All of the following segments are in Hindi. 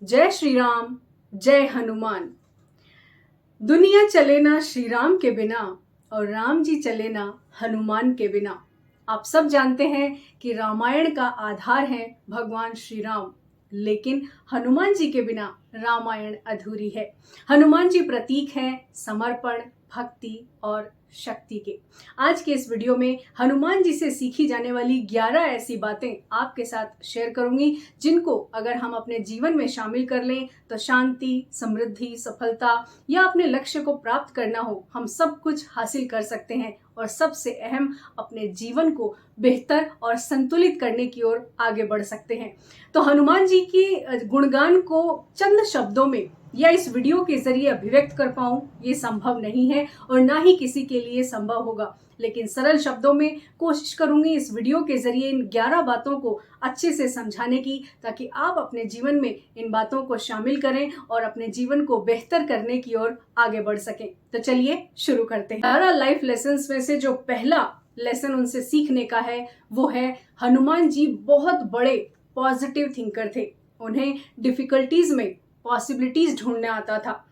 जय श्री राम, जय हनुमान। दुनिया चले ना श्री राम के बिना और राम जी चले ना हनुमान के बिना। आप सब जानते हैं कि रामायण का आधार है भगवान श्री राम, लेकिन हनुमान जी के बिना रामायण अधूरी है। हनुमान जी प्रतीक है समर्पण, भक्ति और शक्ति के। आज के इस वीडियो में हनुमान जी से सीखी जाने वाली 11 ऐसी बातें आपके साथ शेयर करूंगी, जिनको अगर हम अपने जीवन में शामिल कर लें तो शांति, समृद्धि, सफलता या अपने लक्ष्य को प्राप्त करना हो, हम सब कुछ हासिल कर सकते हैं और सबसे अहम, अपने जीवन को बेहतर और संतुलित करने की ओर आगे बढ़ सकते हैं। तो हनुमान जी की गुणगान को चंद शब्दों में या इस वीडियो के जरिए अभिव्यक्त कर पाऊं, ये संभव नहीं है और ना ही किसी के लिए संभव होगा। लेकिन सरल शब्दों में कोशिश करूंगी इस वीडियो के जरिए इन 11 बातों को अच्छे से समझाने की, ताकि आप अपने जीवन में इन बातों को शामिल करें और अपने जीवन को बेहतर करने की ओर आगे बढ़ सकें। तो चलिए शुरू करते हैं। 11 लाइफ लेसन्स में से जो पहला लेसन उनसे सीखने का है वो है, हनुमान जी बहुत बड़े पॉजिटिव थिंकर थे। उन्हें डिफिकल्टीज में पॉसिबिलिटीज ढूंढने आता था।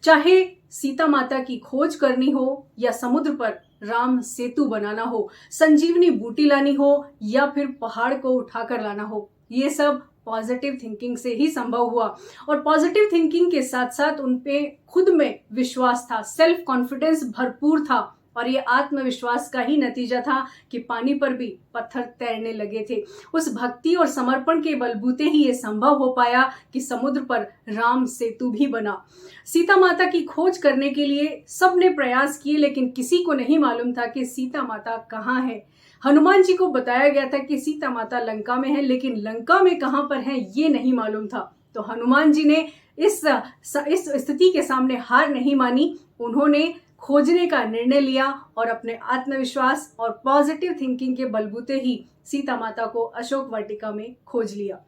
चाहे सीता माता की खोज करनी हो या समुद्र पर राम सेतु बनाना हो, संजीवनी बूटी लानी हो या फिर पहाड़ को उठाकर लाना हो, ये सब पॉजिटिव थिंकिंग से ही संभव हुआ। और पॉजिटिव थिंकिंग के साथ साथ उनपे खुद में विश्वास था, सेल्फ कॉन्फिडेंस भरपूर था। और ये आत्मविश्वास का ही नतीजा था कि पानी पर भी पत्थर तैरने लगे थे। उस भक्ति और समर्पण के बलबूते ही ये संभव हो पाया कि समुद्र पर राम सेतु भी बना। सीता माता की खोज करने के लिए सबने प्रयास किए, लेकिन किसी को नहीं मालूम था कि सीता माता कहाँ है। हनुमान जी को बताया गया था कि सीता माता लंका में है, लेकिन लंका में कहाँ पर है ये नहीं मालूम था। तो हनुमान जी ने इस स्थिति के सामने हार नहीं मानी। उन्होंने खोजने का निर्णय लिया और अपने आत्मविश्वास और पॉजिटिव थिंकिंग के बलबूते ही सीता माता को अशोक वाटिका में खोज लिया।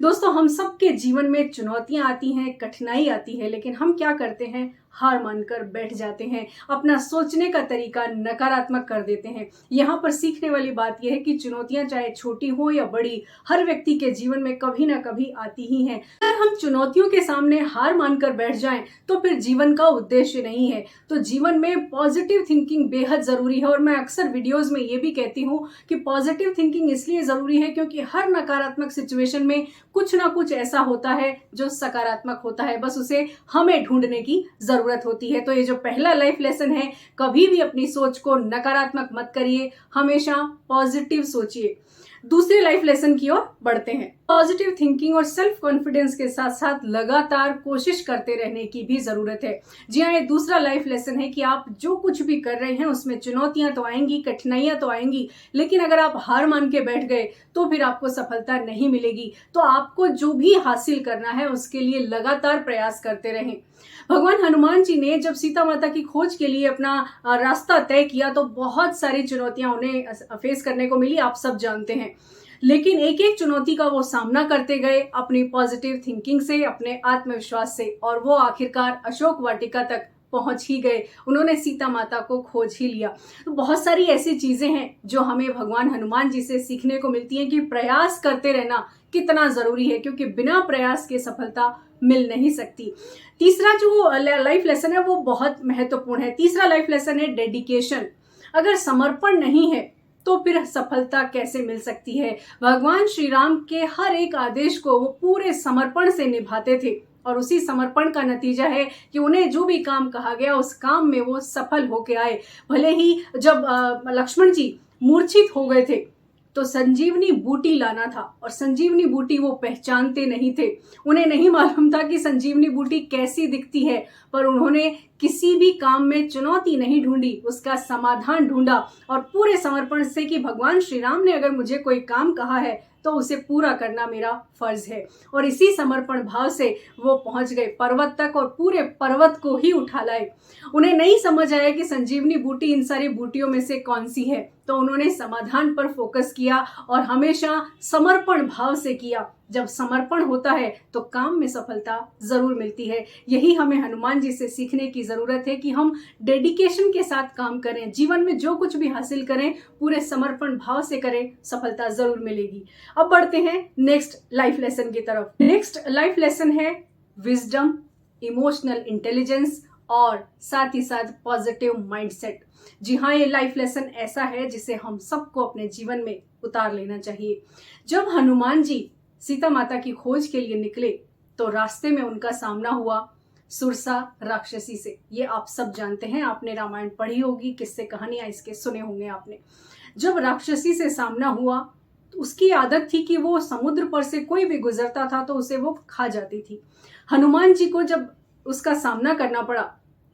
दोस्तों, हम सबके जीवन में चुनौतियां आती हैं, कठिनाई आती है, लेकिन हम क्या करते हैं? हार मानकर बैठ जाते हैं, अपना सोचने का तरीका नकारात्मक कर देते हैं। यहाँ पर सीखने वाली बात यह है कि चुनौतियां चाहे छोटी हो या बड़ी, हर व्यक्ति के जीवन में कभी ना कभी आती ही हैं। अगर हम चुनौतियों के सामने हार मानकर बैठ जाएं तो फिर जीवन का उद्देश्य नहीं है। तो जीवन में पॉजिटिव थिंकिंग बेहद जरूरी है। और मैं अक्सर वीडियोज में ये भी कहती हूँ कि पॉजिटिव थिंकिंग इसलिए जरूरी है क्योंकि हर नकारात्मक सिचुएशन में कुछ ना कुछ ऐसा होता है जो सकारात्मक होता है, बस उसे हमें ढूंढने की जरूरत होती है। तो ये जो पहला लाइफ लेसन है, कभी भी अपनी सोच को नकारात्मक मत करिए, हमेशा पॉजिटिव सोचिए। दूसरे लाइफ लेसन की ओर बढ़ते हैं। पॉजिटिव थिंकिंग और सेल्फ कॉन्फिडेंस के साथ साथ लगातार कोशिश करते रहने की भी जरूरत है। जी हाँ, ये दूसरा लाइफ लेसन है कि आप जो कुछ भी कर रहे हैं उसमें चुनौतियां तो आएंगी, कठिनाइयां तो आएंगी, लेकिन अगर आप हार मान के बैठ गए तो फिर आपको सफलता नहीं मिलेगी। तो आपको जो भी हासिल करना है उसके लिए लगातार प्रयास करते रहें। भगवान हनुमान जी ने जब सीता माता की खोज के लिए अपना रास्ता तय किया तो बहुत सारी चुनौतियां उन्हें फेस करने को मिली, आप सब जानते हैं। लेकिन एक एक चुनौती का वो सामना करते गए अपनी पॉजिटिव थिंकिंग से, अपने आत्मविश्वास से, और वो आखिरकार अशोक वाटिका तक पहुंच ही गए। उन्होंने सीता माता को खोज ही लिया। तो बहुत सारी ऐसी चीजें हैं जो हमें भगवान हनुमान जी से सीखने को मिलती हैं कि प्रयास करते रहना कितना जरूरी है, क्योंकि बिना प्रयास के सफलता मिल नहीं सकती। तीसरा जो लाइफ लेसन है वो बहुत महत्वपूर्ण है। तीसरा लाइफ लेसन है डेडिकेशन। अगर समर्पण नहीं है तो फिर सफलता कैसे मिल सकती है? भगवान श्री राम के हर एक आदेश को वो पूरे समर्पण से निभाते थे, और उसी समर्पण का नतीजा है कि उन्हें जो भी काम कहा गया उस काम में वो सफल होके आए। भले ही जब लक्ष्मण जी मूर्छित हो गए थे तो संजीवनी बूटी लाना था, और संजीवनी बूटी वो पहचानते नहीं थे। उन्हें नहीं मालूम था कि संजीवनी बूटी कैसी दिखती है, पर उन्होंने किसी भी काम में चुनौती नहीं ढूंढी, उसका समाधान ढूंढा, और पूरे समर्पण से कि भगवान श्री राम ने अगर मुझे कोई काम कहा है तो उसे पूरा करना मेरा फर्ज है। और इसी समर्पण भाव से वो पहुंच गए पर्वत तक और पूरे पर्वत को ही उठा लाए। उन्हें नहीं समझ आया कि संजीवनी बूटी इन सारी बूटियों में से कौन सी है, तो उन्होंने समाधान पर फोकस किया और हमेशा समर्पण भाव से किया। जब समर्पण होता है तो काम में सफलता जरूर मिलती है। यही हमें हनुमान जी से सीखने की जरूरत है कि हम डेडिकेशन के साथ काम करें, जीवन में जो कुछ भी हासिल करें पूरे समर्पण भाव से करें, सफलता जरूर मिलेगी। अब बढ़ते हैं नेक्स्ट लाइफ लेसन की तरफ। नेक्स्ट लाइफ लेसन है विजडम, इमोशनल इंटेलिजेंस और साथ ही साथ पॉजिटिव माइंडसेट। जी हाँ, ये लाइफ लेसन ऐसा है जिसे हम सबको अपने जीवन में उतार लेना चाहिए। जब हनुमान जी सीता माता की खोज के लिए निकले तो रास्ते में उनका सामना हुआ सुरसा राक्षसी से। ये आप सब जानते हैं, आपने रामायण पढ़ी होगी, किस्से कहानियां इसके सुने होंगे आपने। जब राक्षसी से सामना हुआ तो उसकी आदत थी कि वो समुद्र पर से कोई भी गुजरता था तो उसे वो खा जाती थी। हनुमान जी को जब उसका सामना करना पड़ा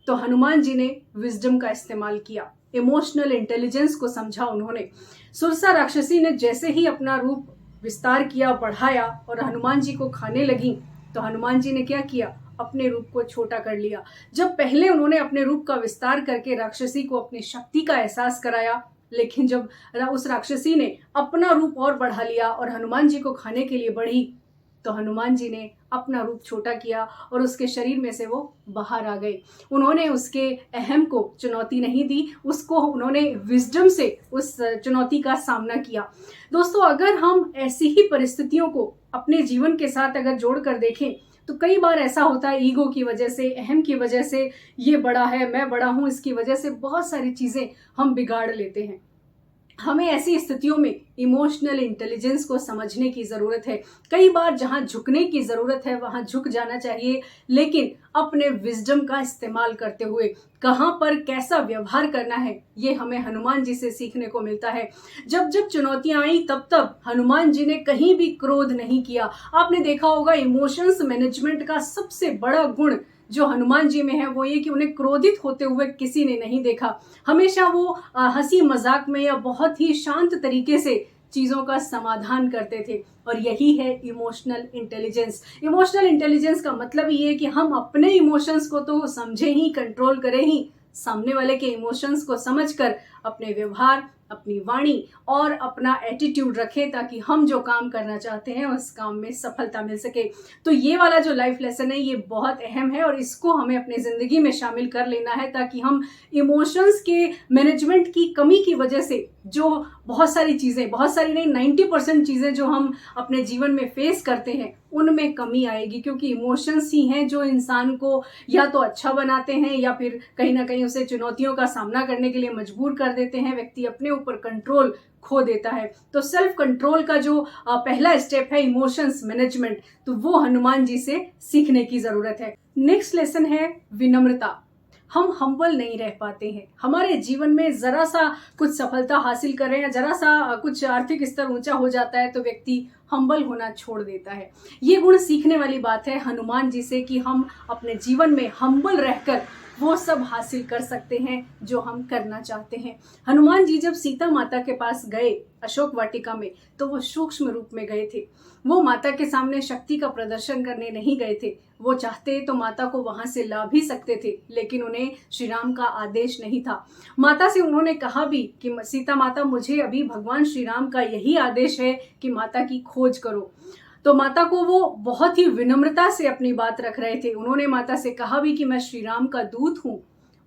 तो हनुमान जी ने विजडम का इस्तेमाल किया, इमोशनल इंटेलिजेंस को समझा उन्होंने। सुरसा राक्षसी ने जैसे ही अपना रूप विस्तार किया, बढ़ाया और हनुमान जी को खाने लगी तो हनुमान जी ने क्या किया, अपने रूप को छोटा कर लिया। जब पहले उन्होंने अपने रूप का विस्तार करके राक्षसी को अपनी शक्ति का एहसास कराया, लेकिन जब उस राक्षसी ने अपना रूप और बढ़ा लिया और हनुमान जी को खाने के लिए बढ़ी तो हनुमान जी ने अपना रूप छोटा किया और उसके शरीर में से वो बाहर आ गए। उन्होंने उसके अहम को चुनौती नहीं दी, उसको उन्होंने विजडम से उस चुनौती का सामना किया। दोस्तों, अगर हम ऐसी ही परिस्थितियों को अपने जीवन के साथ अगर जोड़ कर देखें तो कई बार ऐसा होता है, ईगो की वजह से, अहम की वजह से, ये बड़ा है मैं बड़ा हूं, इसकी वजह से बहुत सारी चीजें हम बिगाड़ लेते हैं। हमें ऐसी स्थितियों में इमोशनल इंटेलिजेंस को समझने की जरूरत है। कई बार जहां झुकने की जरूरत है वहां झुक जाना चाहिए, लेकिन अपने विजडम का इस्तेमाल करते हुए कहां पर कैसा व्यवहार करना है ये हमें हनुमान जी से सीखने को मिलता है। जब जब चुनौतियां आई तब तब हनुमान जी ने कहीं भी क्रोध नहीं किया। आपने देखा होगा इमोशंस मैनेजमेंट का सबसे बड़ा गुण जो हनुमान जी में है वो ये कि उन्हें क्रोधित होते हुए किसी ने नहीं देखा। हमेशा वो हंसी मजाक में या बहुत ही शांत तरीके से चीजों का समाधान करते थे, और यही है इमोशनल इंटेलिजेंस। इमोशनल इंटेलिजेंस का मतलब ये है कि हम अपने इमोशंस को तो समझे ही, कंट्रोल करें ही, सामने वाले के इमोशंस को समझकर अपने व्यवहार, अपनी वाणी और अपना एटीट्यूड रखें ताकि हम जो काम करना चाहते हैं उस काम में सफलता मिल सके। तो ये वाला जो लाइफ लेसन है ये बहुत अहम है और इसको हमें अपनी जिंदगी में शामिल कर लेना है ताकि हम इमोशंस के मैनेजमेंट की कमी की वजह से जो बहुत सारी चीजें, बहुत सारी नहीं 90% चीजें जो हम अपने जीवन में फेस करते हैं उनमें कमी आएगी, क्योंकि इमोशंस ही हैं जो इंसान को या तो अच्छा बनाते हैं या फिर कहीं ना कहीं उसे चुनौतियों का सामना करने के लिए मजबूर कर देते हैं। व्यक्ति अपने ऊपर कंट्रोल खो देता है। तो सेल्फ कंट्रोल का जो पहला स्टेप है इमोशंस मैनेजमेंट, तो वो हनुमान जी से सीखने की जरूरत है। नेक्स्ट लेसन है विनम्रता। हम हम्बल नहीं रह पाते हैं। हमारे जीवन में जरा सा कुछ सफलता हासिल करें या जरा सा कुछ आर्थिक स्तर ऊंचा हो जाता है तो व्यक्ति हम्बल होना छोड़ देता है। ये गुण सीखने वाली बात है हनुमान जी से कि हम अपने जीवन में हम्बल रहकर वो सब हासिल कर सकते हैं जो हम करना चाहते हैं। हनुमान जी जब सीता माता के पास गए अशोक वाटिका में तो वो सूक्ष्म रूप में गए थे। वो माता के सामने शक्ति का प्रदर्शन करने नहीं गए थे। वो चाहते तो माता को वहां से ला भी सकते थे, लेकिन उन्हें श्री राम का आदेश नहीं था। माता से उन्होंने कहा भी कि सीता माता, मुझे अभी भगवान श्री राम का यही आदेश है कि माता की खोज करो। तो माता को वो बहुत ही विनम्रता से अपनी बात रख रहे थे। उन्होंने माता से कहा भी कि मैं श्री राम का दूत हूँ।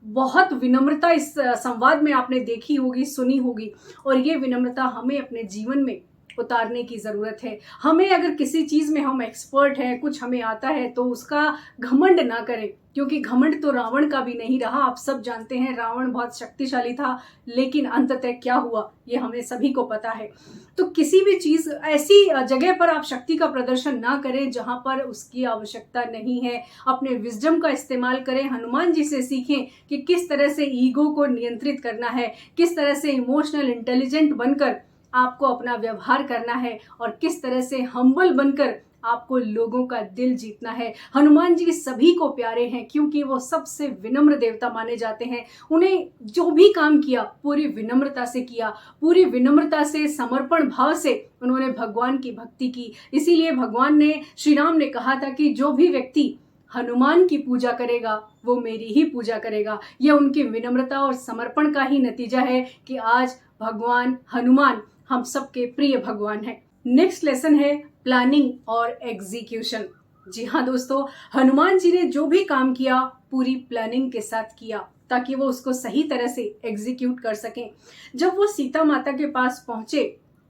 बहुत विनम्रता इस संवाद में आपने देखी होगी, सुनी होगी, और ये विनम्रता हमें अपने जीवन में उतारने की जरूरत है। हमें अगर किसी चीज में हम एक्सपर्ट हैं, कुछ हमें आता है, तो उसका घमंड ना करें, क्योंकि घमंड तो रावण का भी नहीं रहा। आप सब जानते हैं रावण बहुत शक्तिशाली था, लेकिन अंततः क्या हुआ ये हमें सभी को पता है। तो किसी भी चीज, ऐसी जगह पर आप शक्ति का प्रदर्शन ना करें जहां पर उसकी आवश्यकता नहीं है। अपने विजडम का इस्तेमाल करें। हनुमान जी से सीखें कि किस तरह से ईगो को नियंत्रित करना है, किस तरह से इमोशनल इंटेलिजेंट बनकर आपको अपना व्यवहार करना है और किस तरह से हम्बल बनकर आपको लोगों का दिल जीतना है। हनुमान जी सभी को प्यारे हैं क्योंकि वो सबसे विनम्र देवता माने जाते हैं। उन्हें जो भी काम किया पूरी विनम्रता से किया, पूरी विनम्रता से, समर्पण भाव से उन्होंने भगवान की भक्ति की। इसीलिए भगवान ने, श्री राम ने कहा था कि जो भी व्यक्ति हनुमान की पूजा करेगा वो मेरी ही पूजा करेगा। यह उनकी विनम्रता और समर्पण का ही नतीजा है कि आज भगवान हनुमान हम सबके प्रिय भगवान हैं। नेक्स्ट लेसन है प्लानिंग और एग्जीक्यूशन। जी हाँ दोस्तों, हनुमान जी ने जो भी काम किया पूरी प्लानिंग के साथ किया ताकि वो उसको सही तरह से एग्जीक्यूट कर सकें। जब वो सीता माता के पास पहुंचे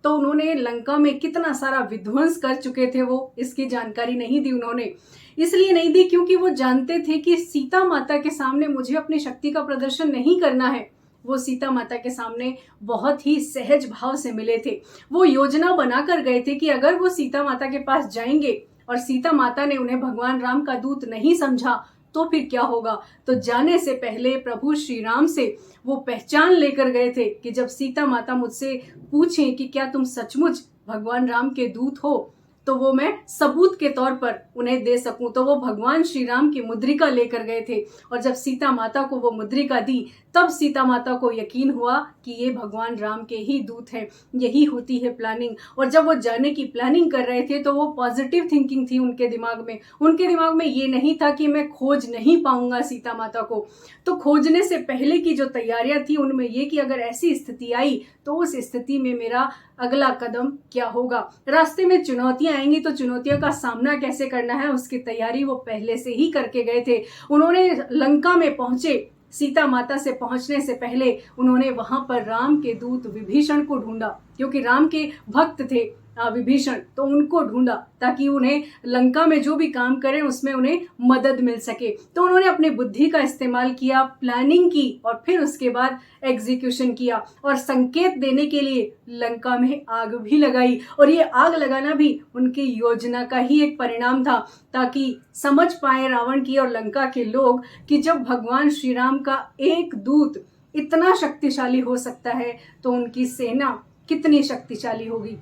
तो उन्होंने लंका में कितना सारा विध्वंस कर चुके थे, वो इसकी जानकारी नहीं दी उन्होंने। इसलिए नहीं दी क्योंकि वो जानते थे कि सीता माता के सामने मुझे अपनी शक्ति का प्रदर्शन नहीं करना है। वो सीता माता के सामने बहुत ही सहज भाव से मिले थे। वो योजना बनाकर गए थे कि अगर वो सीता माता के पास जाएंगे और सीता माता ने उन्हें भगवान राम का दूत नहीं समझा तो फिर क्या होगा। तो जाने से पहले प्रभु श्री राम से वो पहचान लेकर गए थे कि जब सीता माता मुझसे पूछें कि क्या तुम सचमुच भगवान राम के दूत हो, तो वो मैं सबूत के तौर पर उन्हें दे सकूं। तो वो भगवान श्री राम की मुद्रिका लेकर गए थे और जब सीता माता को वो मुद्रिका दी तब सीता माता को यकीन हुआ कि ये भगवान राम के ही दूत हैं। यही होती है प्लानिंग। और जब वो जाने की प्लानिंग कर रहे थे तो वो पॉजिटिव थिंकिंग थी उनके दिमाग में। उनके दिमाग में ये नहीं था कि मैं खोज नहीं पाऊंगा सीता माता को। तो खोजने से पहले की जो तैयारियां थी उनमें ये कि अगर ऐसी स्थिति आई तो उस स्थिति में मेरा अगला कदम क्या होगा। रास्ते में चुनौतियां आएंगी तो चुनौतियों का सामना कैसे करना है उसकी तैयारी वो पहले से ही करके गए थे। उन्होंने लंका में पहुंचे, सीता माता से पहुंचने से पहले उन्होंने वहां पर राम के दूत विभीषण को ढूंढा, क्योंकि राम के भक्त थे विभीषण, तो उनको ढूंढा ताकि उन्हें लंका में जो भी काम करें उसमें उन्हें मदद मिल सके। तो उन्होंने अपनी बुद्धि का इस्तेमाल किया, प्लानिंग की और फिर उसके बाद एग्जीक्यूशन किया और संकेत देने के लिए लंका में आग भी लगाई। और ये आग लगाना भी उनकी योजना का ही एक परिणाम था ताकि समझ पाए रावण की और लंका के लोग कि जब भगवान श्री राम का एक दूत इतना शक्तिशाली हो सकता है तो उनकी सेना कितनी शक्तिशाली होगी।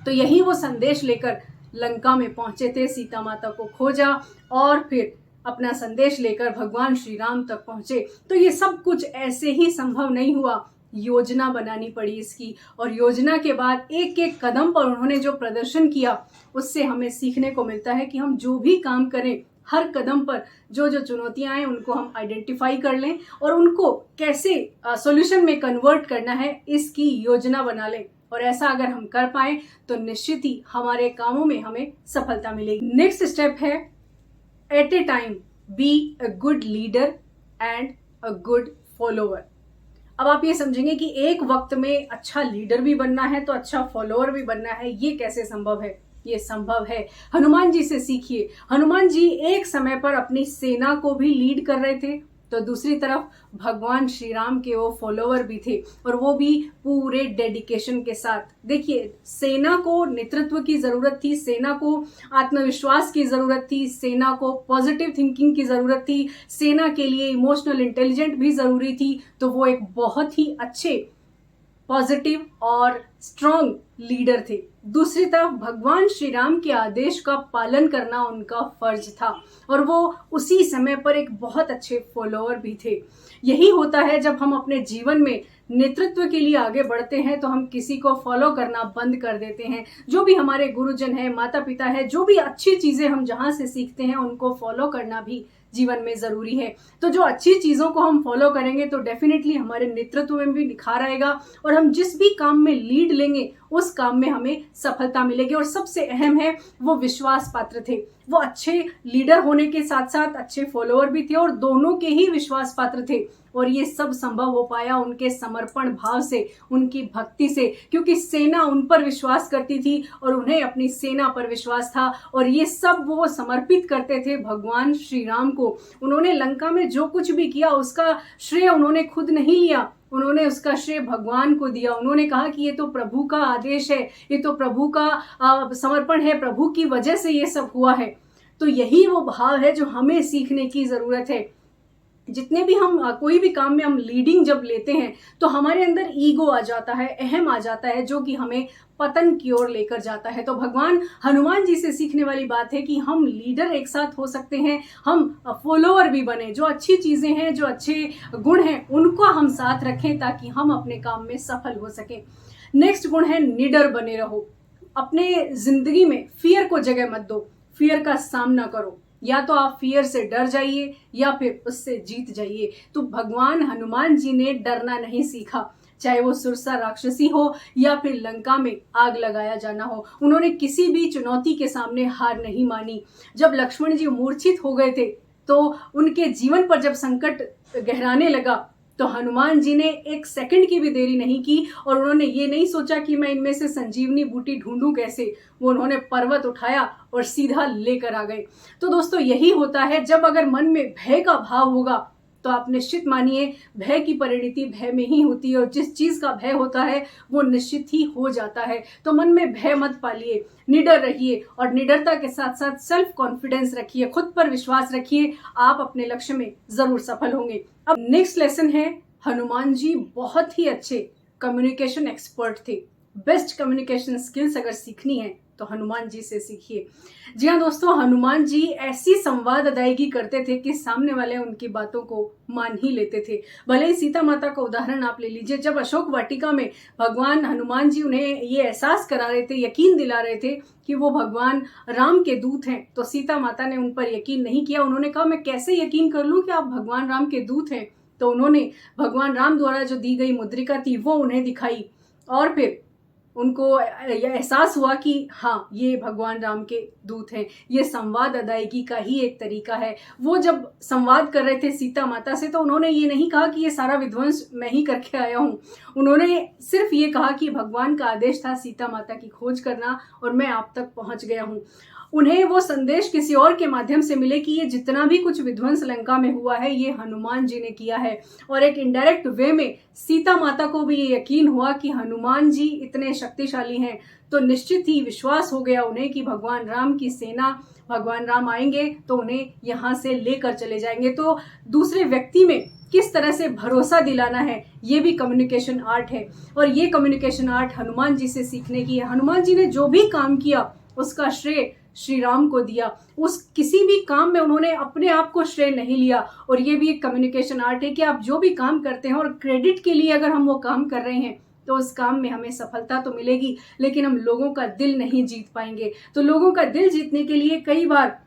तो यही वो संदेश लेकर लंका में पहुंचे थे। सीता माता को खोजा और फिर अपना संदेश लेकर भगवान श्री राम तक पहुंचे। तो ये सब कुछ ऐसे ही संभव नहीं हुआ, योजना बनानी पड़ी इसकी। और योजना के बाद एक एक कदम पर उन्होंने जो प्रदर्शन किया उससे हमें सीखने को मिलता है कि हम जो भी काम करें हर कदम पर जो जो चुनौतियां आए उनको हम आइडेंटिफाई कर लें और उनको कैसे सॉल्यूशन में कन्वर्ट करना है इसकी योजना बना लें। और ऐसा अगर हम कर पाए तो निश्चित ही हमारे कामों में हमें सफलता मिलेगी। नेक्स्ट स्टेप है at a time be a good leader and a good follower. अब आप ये समझेंगे कि एक वक्त में अच्छा लीडर भी बनना है तो अच्छा फॉलोअर भी बनना है। ये कैसे संभव है? ये संभव है, हनुमान जी से सीखिए। हनुमान जी एक समय पर अपनी सेना को भी लीड कर रहे थे तो दूसरी तरफ भगवान श्री राम के वो फॉलोवर भी थे और वो भी पूरे डेडिकेशन के साथ। देखिए, सेना को नेतृत्व की जरूरत थी, सेना को आत्मविश्वास की जरूरत थी, सेना को पॉजिटिव थिंकिंग की जरूरत थी, सेना के लिए इमोशनल इंटेलिजेंट भी जरूरी थी। तो वो एक बहुत ही अच्छे पॉजिटिव और स्ट्रॉन्ग लीडर थे। दूसरी तरफ भगवान श्री राम के आदेश का पालन करना उनका फर्ज था और वो उसी समय पर एक बहुत अच्छे फॉलोअर भी थे। यही होता है जब हम अपने जीवन में नेतृत्व के लिए आगे बढ़ते हैं तो हम किसी को फॉलो करना बंद कर देते हैं। जो भी हमारे गुरुजन है, माता पिता है, जो भी अच्छी चीजें हम जहां से सीखते हैं उनको फॉलो करना भी जीवन में जरूरी है। तो जो अच्छी चीजों को हम फॉलो करेंगे तो डेफिनेटली हमारे नेतृत्व में भी निखार आएगा और हम जिस भी काम में लीड लेंगे उस काम में हमें सफलता मिलेगी। और सबसे अहम है वो विश्वास पात्र थे। वो अच्छे लीडर होने के साथ साथ अच्छे फॉलोअर भी थे और दोनों के ही विश्वास पात्र थे। और ये सब संभव हो पाया उनके समर्पण भाव से, उनकी भक्ति से, क्योंकि सेना उन पर विश्वास करती थी और उन्हें अपनी सेना पर विश्वास था। और ये सब वो समर्पित करते थे भगवान श्री राम को। उन्होंने लंका में जो कुछ भी किया उसका श्रेय उन्होंने खुद नहीं लिया, उन्होंने उसका श्रेय भगवान को दिया। उन्होंने कहा कि ये तो प्रभु का आदेश है, ये तो प्रभु का समर्पण है, प्रभु की वजह से ये सब हुआ है। तो यही वो भाव है जो हमें सीखने की जरूरत है। जितने भी हम कोई भी काम में हम लीडिंग जब लेते हैं तो हमारे अंदर ईगो आ जाता है, अहम आ जाता है, जो कि हमें पतन की ओर लेकर जाता है। तो भगवान हनुमान जी से सीखने वाली बात है कि हम लीडर एक साथ हो सकते हैं, हम फॉलोअर भी बने। जो अच्छी चीजें हैं, जो अच्छे गुण हैं, उनको हम साथ रखें ताकि हम अपने काम में सफल हो सकें। नेक्स्ट गुण है निडर बने रहो। अपने जिंदगी में फियर को जगह मत दो, फियर का सामना करो। या तो आप फियर से डर जाइए या फिर उससे जीत जाइए। तो भगवान हनुमान जी ने डरना नहीं सीखा। चाहे वो सुरसा राक्षसी हो या फिर लंका में आग लगाया जाना हो। उन्होंने किसी भी चुनौती के सामने हार नहीं मानी। जब लक्ष्मण जी मूर्छित हो गए थे तो उनके जीवन पर जब संकट गहराने लगा तो हनुमान जी ने एक सेकंड की भी देरी नहीं की और उन्होंने ये नहीं सोचा कि मैं इनमें से संजीवनी बूटी ढूंढूं कैसे। वो उन्होंने पर्वत उठाया और सीधा लेकर आ गए। तो दोस्तों यही होता है, जब अगर मन में भय का भाव होगा तो आप निश्चित मानिए भय की परिणति भय में ही होती है और जिस चीज का भय होता है वो निश्चित ही हो जाता है। तो मन में भय मत पालिए, निडर रहिए और निडरता के साथ साथ सेल्फ कॉन्फिडेंस रखिए, खुद पर विश्वास रखिए, आप अपने लक्ष्य में जरूर सफल होंगे। अब नेक्स्ट लेसन है, हनुमान जी बहुत ही अच्छे कम्युनिकेशन एक्सपर्ट थे। बेस्ट कम्युनिकेशन स्किल्स अगर सीखनी है तो हनुमान जी से सीखिए। जी हाँ दोस्तों, हनुमान जी ऐसी संवाद अदायगी करते थे कि सामने वाले उनकी बातों को मान ही लेते थे। भले ही सीता माता का उदाहरण आप ले लीजिए, जब अशोक वाटिका में भगवान हनुमान जी उन्हें ये एहसास करा रहे थे, यकीन दिला रहे थे कि वो भगवान राम के दूत हैं, तो सीता माता ने उन पर यकीन नहीं किया। उन्होंने कहा मैं कैसे यकीन कर लूं कि आप भगवान राम के दूत हैं। तो उन्होंने भगवान राम द्वारा जो दी गई मुद्रिका थी वो उन्हें दिखाई और फिर उनको यह एहसास हुआ कि हाँ ये भगवान राम के दूत हैं। ये संवाद अदायगी का ही एक तरीका है। वो जब संवाद कर रहे थे सीता माता से तो उन्होंने ये नहीं कहा कि ये सारा विध्वंस मैं ही करके आया हूँ। उन्होंने सिर्फ ये कहा कि भगवान का आदेश था सीता माता की खोज करना और मैं आप तक पहुंच गया हूँ। उन्हें वो संदेश किसी और के माध्यम से मिले कि ये जितना भी कुछ विध्वंस लंका में हुआ है ये हनुमान जी ने किया है। और एक इनडायरेक्ट वे में सीता माता को भी ये यकीन हुआ कि हनुमान जी इतने शक्तिशाली हैं, तो निश्चित ही विश्वास हो गया उन्हें कि भगवान राम की सेना, भगवान राम आएंगे तो उन्हें यहाँ से लेकर चले जाएंगे। तो दूसरे व्यक्ति में किस तरह से भरोसा दिलाना है ये भी कम्युनिकेशन आर्ट है और ये कम्युनिकेशन आर्ट हनुमान जी से सीखने की है। हनुमान जी ने जो भी काम किया उसका श्रेय श्री राम को दिया। उस किसी भी काम में उन्होंने अपने आप को श्रेय नहीं लिया। और ये भी एक कम्युनिकेशन आर्ट है कि आप जो भी काम करते हैं और क्रेडिट के लिए अगर हम वो काम कर रहे हैं तो उस काम में हमें सफलता तो मिलेगी लेकिन हम लोगों का दिल नहीं जीत पाएंगे। तो लोगों का दिल जीतने के लिए कई बार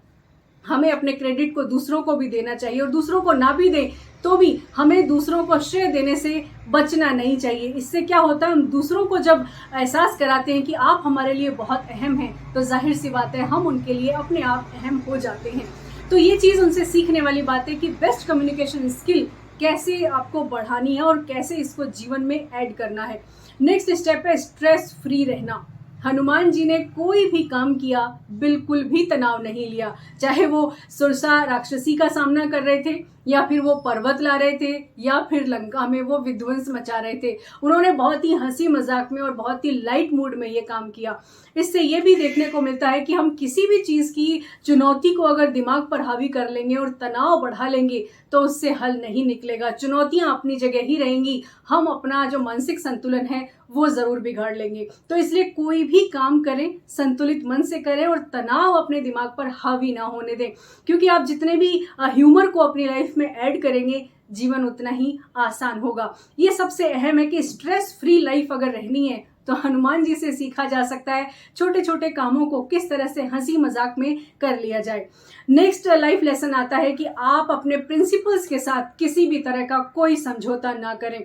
हमें अपने क्रेडिट को दूसरों को भी देना चाहिए और दूसरों को ना भी दें तो भी हमें दूसरों को श्रेय देने से बचना नहीं चाहिए। इससे क्या होता है, हम दूसरों को जब एहसास कराते हैं कि आप हमारे लिए बहुत अहम हैं तो जाहिर सी बात है हम उनके लिए अपने आप अहम हो जाते हैं। तो ये चीज़ उनसे सीखने वाली बात है कि बेस्ट कम्युनिकेशन स्किल कैसे आपको बढ़ानी है और कैसे इसको जीवन में ऐड करना है। नेक्स्ट स्टेप है स्ट्रेस फ्री रहना। हनुमान जी ने कोई भी काम किया बिल्कुल भी तनाव नहीं लिया, चाहे वो सुरसा राक्षसी का सामना कर रहे थे या फिर वो पर्वत ला रहे थे या फिर लंका में वो विध्वंस मचा रहे थे। उन्होंने बहुत ही हंसी मजाक में और बहुत ही लाइट मूड में ये काम किया। इससे ये भी देखने को मिलता है कि हम किसी भी चीज़ की चुनौती को अगर दिमाग पर हावी कर लेंगे और तनाव बढ़ा लेंगे तो उससे हल नहीं निकलेगा। चुनौतियां अपनी जगह ही रहेंगी, हम अपना जो मानसिक संतुलन है वो जरूर बिगाड़ लेंगे। तो इसलिए कोई भी काम करें संतुलित मन से करें और तनाव अपने दिमाग पर हावी ना होने दें, क्योंकि आप जितने भी ह्यूमर को अपनी लाइफ में ऐड करेंगे जीवन उतना ही आसान होगा। ये सबसे अहम है कि स्ट्रेस फ्री लाइफ अगर रहनी है तो हनुमान जी से सीखा जा सकता है छोटे छोटे कामों को किस तरह से हंसी मजाक में कर लिया जाए। नेक्स्ट लाइफ लेसन आता है कि आप अपने प्रिंसिपल्स के साथ किसी भी तरह का कोई समझौता ना करें।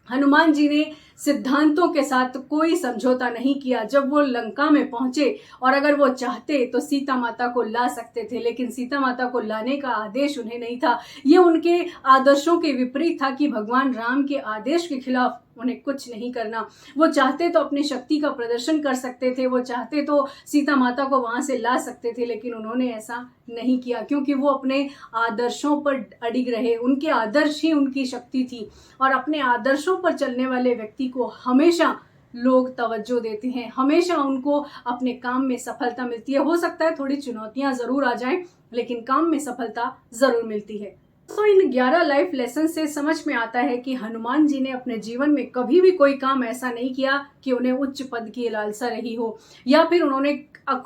हनुमान जी ने सिद्धांतों के साथ कोई समझौता नहीं किया। जब वो लंका में पहुंचे और अगर वो चाहते तो सीता माता को ला सकते थे, लेकिन सीता माता को लाने का आदेश उन्हें नहीं था। ये उनके आदर्शों के विपरीत था कि भगवान राम के आदेश के खिलाफ उन्हें कुछ नहीं करना। वो चाहते तो अपनी शक्ति का प्रदर्शन कर सकते थे, वो चाहते तो सीता माता को वहां से ला सकते थे, लेकिन उन्होंने ऐसा नहीं किया क्योंकि वो अपने आदर्शों पर अडिग रहे। उनके आदर्श ही उनकी शक्ति थी और अपने आदर्शों पर चलने वाले व्यक्ति को हमेशा लोग तवज्जो देते हैं, हमेशा उनको अपने काम में सफलता मिलती है। हो सकता है थोड़ी चुनौतियां जरूर आ जाएं, लेकिन काम में सफलता जरूर मिलती है। तो इन 11 लाइफ लेसन से समझ में आता है कि हनुमान जी ने अपने जीवन में कभी भी कोई काम ऐसा नहीं किया कि उन्हें उच्च पद की लालसा रही हो या फिर उन्होंने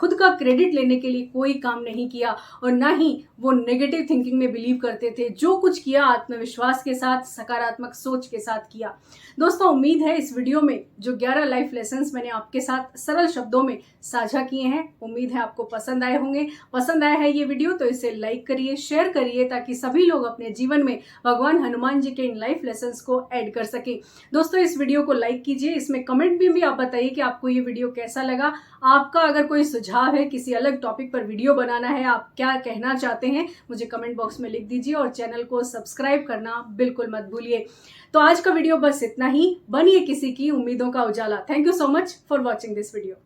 खुद का क्रेडिट लेने के लिए कोई काम नहीं किया और ना ही वो नेगेटिव थिंकिंग में बिलीव करते थे। जो कुछ किया आत्मविश्वास के साथ, सकारात्मक सोच के साथ किया। दोस्तों, उम्मीद है इस वीडियो में जो 11 लाइफ लेसन्स मैंने आपके साथ सरल शब्दों में साझा किए हैं, उम्मीद है आपको पसंद आए होंगे। पसंद आया है ये वीडियो तो इसे लाइक करिए, शेयर करिए ताकि सभी लोग अपने जीवन में भगवान हनुमान जी के इन लाइफ लेसन्स को ऐड कर सकें। दोस्तों, इस वीडियो को लाइक कीजिए, इसमें कमेंट में भी आप बताइए कि आपको ये वीडियो कैसा लगा। आपका अगर कोई सुझाव है, किसी अलग टॉपिक पर वीडियो बनाना है, आप क्या कहना चाहते हैं, मुझे कमेंट बॉक्स में लिख दीजिए और चैनल को सब्सक्राइब करना बिल्कुल मत भूलिए। तो आज का वीडियो बस इतना ही। बनिए किसी की उम्मीदों का उजाला। Thank you so much for watching this video.